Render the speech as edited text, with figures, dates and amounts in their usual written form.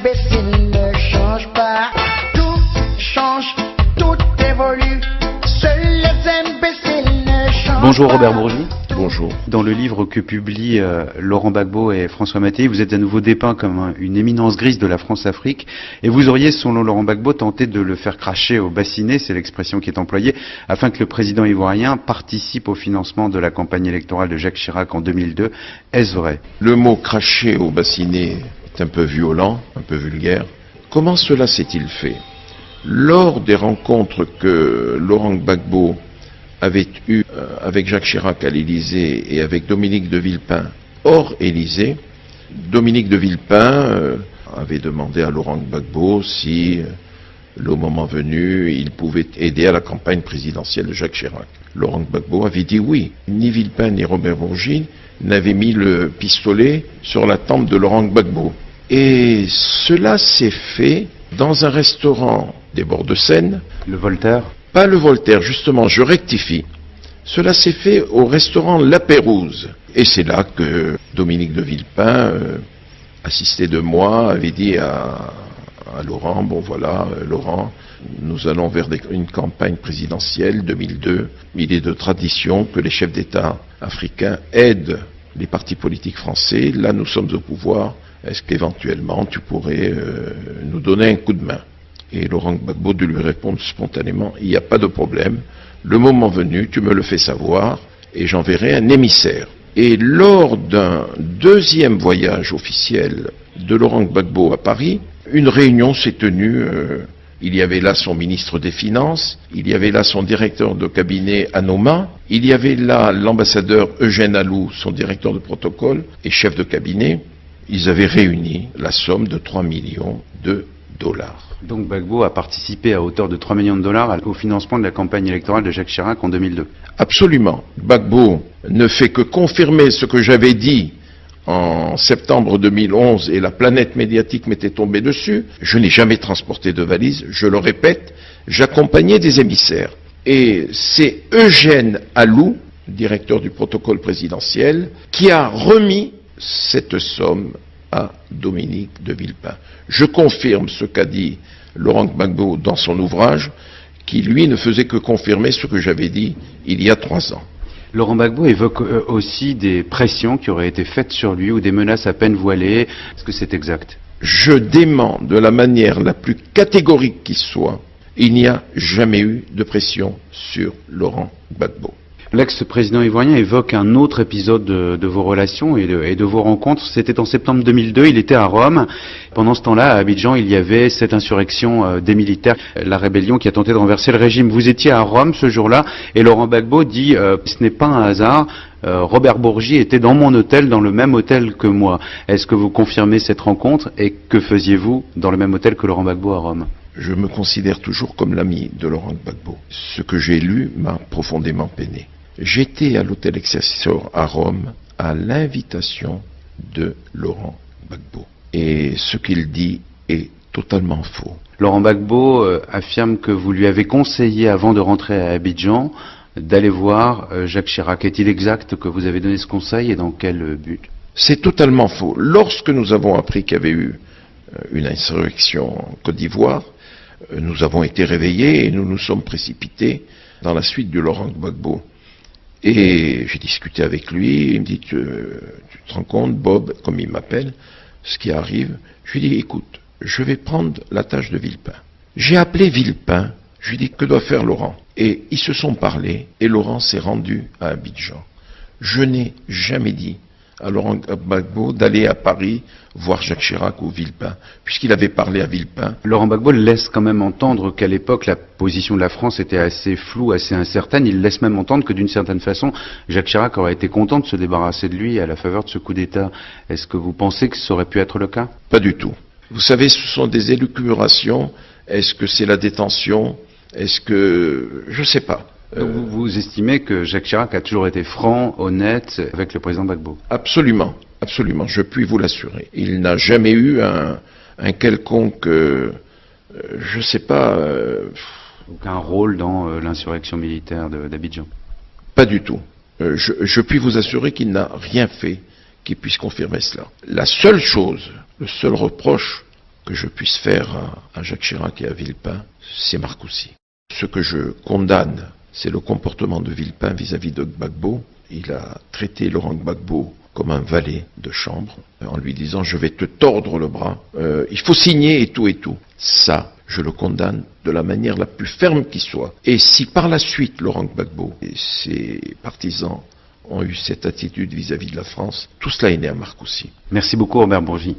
imbéciles ne changent pas. Tout change, tout évolue. Seuls les imbéciles ne changent Bonjour pas. Robert Bourgi. Bonjour. Dans le livre que publient Laurent Gbagbo et François Mattei, vous êtes à nouveau dépeint comme une éminence grise de la France-Afrique et vous auriez, selon Laurent Gbagbo, tenté de le faire cracher au bassinet, c'est l'expression qui est employée, afin que le président ivoirien participe au financement de la campagne électorale de Jacques Chirac en 2002. Est-ce vrai? Le mot cracher au bassinet est un peu violent, un peu vulgaire. Comment cela s'est-il fait? Lors des rencontres que Laurent Gbagbo avait eues avec Jacques Chirac à l'Élysée et avec Dominique de Villepin hors Élysée, Dominique de Villepin avait demandé à Laurent Gbagbo si, le moment venu, il pouvait aider à la campagne présidentielle de Jacques Chirac. Laurent Gbagbo avait dit oui. Ni Villepin ni Robert Bourgi n'avaient mis le pistolet sur la tempe de Laurent Gbagbo. Et cela s'est fait dans un restaurant des bords de Seine. Le Voltaire? Pas le Voltaire, justement, je rectifie. Cela s'est fait au restaurant La Pérouse. Et c'est là que Dominique de Villepin, assisté de moi, avait dit à Laurent, bon voilà, Laurent, nous allons vers une campagne présidentielle 2002. Il est de tradition que les chefs d'État africains aident les partis politiques français. Là, nous sommes au pouvoir. Est-ce qu'éventuellement tu pourrais nous donner un coup de main? Et Laurent Gbagbo de lui répondre spontanément, il n'y a pas de problème, le moment venu, tu me le fais savoir et j'enverrai un émissaire. Et lors d'un deuxième voyage officiel de Laurent Gbagbo à Paris, une réunion s'est tenue, il y avait là son ministre des Finances, il y avait là son directeur de cabinet Anoma, il y avait là l'ambassadeur Eugène Alou, son directeur de protocole et chef de cabinet. Ils avaient réuni la somme de 3 millions de dollars. Donc Gbagbo a participé à hauteur de 3 millions de dollars au financement de la campagne électorale de Jacques Chirac en 2002. Absolument. Gbagbo ne fait que confirmer ce que j'avais dit en septembre 2011 et la planète médiatique m'était tombée dessus. Je n'ai jamais transporté de valise, je le répète, j'accompagnais des émissaires. Et c'est Eugène Alou, directeur du protocole présidentiel, qui a remis cette somme à Dominique de Villepin. Je confirme ce qu'a dit Laurent Gbagbo dans son ouvrage, qui lui ne faisait que confirmer ce que j'avais dit il y a 3 ans. Laurent Gbagbo évoque aussi des pressions qui auraient été faites sur lui ou des menaces à peine voilées. Est-ce que c'est exact? Je dément de la manière la plus catégorique qui soit, il n'y a jamais eu de pression sur Laurent Gbagbo. L'ex-président ivoirien évoque un autre épisode de vos relations et de vos rencontres. C'était en septembre 2002, il était à Rome. Pendant ce temps-là, à Abidjan, il y avait cette insurrection des militaires, la rébellion qui a tenté de renverser le régime. Vous étiez à Rome ce jour-là et Laurent Gbagbo dit ce n'est pas un hasard, Robert Bourgi était dans mon hôtel, dans le même hôtel que moi. Est-ce que vous confirmez cette rencontre et que faisiez-vous dans le même hôtel que Laurent Gbagbo à Rome? Je me considère toujours comme l'ami de Laurent Gbagbo. Ce que j'ai lu m'a profondément peiné. J'étais à l'hôtel Excelsior à Rome à l'invitation de Laurent Gbagbo. Et ce qu'il dit est totalement faux. Laurent Gbagbo affirme que vous lui avez conseillé avant de rentrer à Abidjan d'aller voir Jacques Chirac. Est-il exact que vous avez donné ce conseil et dans quel but? C'est totalement faux. Lorsque nous avons appris qu'il y avait eu une insurrection en Côte d'Ivoire, nous avons été réveillés et nous nous sommes précipités dans la suite de Laurent Gbagbo. Et j'ai discuté avec lui, il me dit, tu te rends compte, Bob, comme il m'appelle, ce qui arrive. Je lui dis, écoute, je vais prendre la tâche de Villepin. J'ai appelé Villepin, je lui dis, que doit faire Laurent? Et ils se sont parlé, et Laurent s'est rendu à Abidjan. Je n'ai jamais dit à Laurent Gbagbo d'aller à Paris voir Jacques Chirac ou Villepin, puisqu'il avait parlé à Villepin. Laurent Gbagbo laisse quand même entendre qu'à l'époque, la position de la France était assez floue, assez incertaine. Il laisse même entendre que d'une certaine façon, Jacques Chirac aurait été content de se débarrasser de lui à la faveur de ce coup d'État. Est-ce que vous pensez que ça aurait pu être le cas? Pas du tout. Vous savez, ce sont des élucubrations. Est-ce que c'est la détention? Est-ce que... je ne sais pas. Donc vous estimez que Jacques Chirac a toujours été franc, honnête avec le président Gbagbo? Absolument, absolument, je puis vous l'assurer. Il n'a jamais eu un quelconque, je ne sais pas... Aucun rôle dans l'insurrection militaire d'Abidjan? Pas du tout. Je puis vous assurer qu'il n'a rien fait qui puisse confirmer cela. La seule chose, le seul reproche que je puisse faire à Jacques Chirac et à Villepin, c'est Marcoussis. Ce que je condamne, c'est le comportement de Villepin vis-à-vis de Gbagbo. Il a traité Laurent Gbagbo comme un valet de chambre, en lui disant « je vais te tordre le bras, il faut signer et tout et tout ». Ça, je le condamne de la manière la plus ferme qui soit. Et si par la suite Laurent Gbagbo et ses partisans ont eu cette attitude vis-à-vis de la France, tout cela est né à Marcoussis. Merci beaucoup Robert Bourgi.